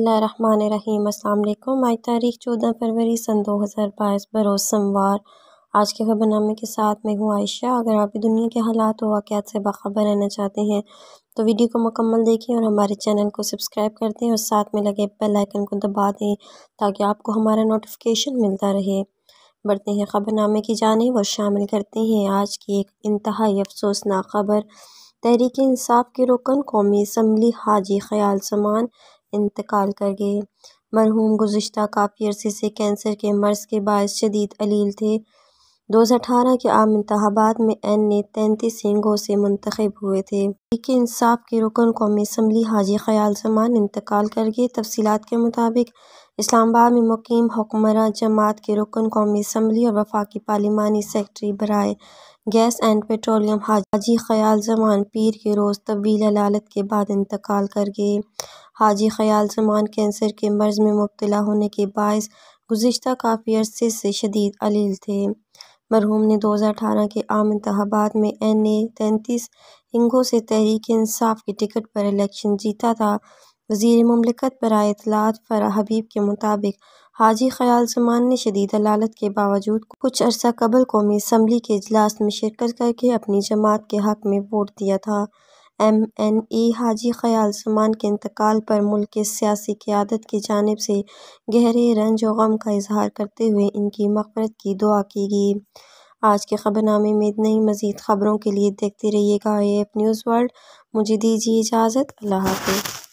اللہ الرحمن الرحیم۔ السلام علیکم۔ آج تاریخ 14 فروری سن 2022 بروز سوموار۔ آج کے خبر نامے کے ساتھ میں ہوں عائشہ۔ اگر آپ بھی دنیا کے حالات و واقعات سے باخبر رہنا چاہتے ہیں تو ویڈیو کو مکمل دیکھیں اور ہمارے چینل کو سبسکرائب کر دیں اور ساتھ میں لگے بیل آئیکن کو دبا دیں تاکہ آپ کو ہمارا نوٹیفیکیشن ملتا رہے۔ بڑھتے ہیں خبر نامے کی جانب اور شامل کرتے ہیں آج کی ایک انتہائی افسوسناک خبر۔ تحریک انصاف کے رکن قومی اسمبلی حاجی خیال زمان انتقال کر گئے۔ مرحوم گزشتہ کافی عرصے سے کینسر کے مرض کے باعث شدید علیل تھے۔ 2018 کے عام انتخابات میں این نے 33 سینگوں سے منتخب ہوئے تھے۔ تحریک انصاف کے رکن قومی اسمبلی حاجی خیال زمان انتقال کر گئے۔ تفصیلات کے مطابق اسلام آباد میں مقیم حکمراں جماعت کے رکن قومی اسمبلی اور وفاقی پارلیمانی سیکرٹری برائے گیس اینڈ پیٹرولیم حاجی خیال زمان پیر کے روز طویل علالت کے بعد انتقال کر گئے۔ حاجی خیال زمان کینسر کے مرض میں مبتلا ہونے کے باعث گزشتہ کافی عرصے سے شدید علیل تھے۔ مرحوم نے 2018 کے عام انتخابات میں این نے 33 سینگوں سے تحریک انصاف کے ٹکٹ پر الیکشن جیتا تھا۔ وزیر مملکت برائے اطلاعات فرح حبیب کے مطابق حاجی خیال زمان نے شدید علالت کے باوجود کچھ عرصہ قبل قومی اسمبلی کے اجلاس میں شرکت کر کے اپنی جماعت کے حق میں ووٹ دیا تھا۔ ایم این اے حاجی خیال زمان کے انتقال پر ملک کی سیاسی قیادت کی جانب سے گہرے رنج و غم کا اظہار کرتے ہوئے ان کی مغفرت کی دعا کی گئی۔ آج کے خبر نامے میں اتنا ہی۔ مزید خبروں کے لیے دیکھتے رہیے گا AF نیوز ورلڈ۔ مجھے دیجیے اجازت۔ اللہ حافظ۔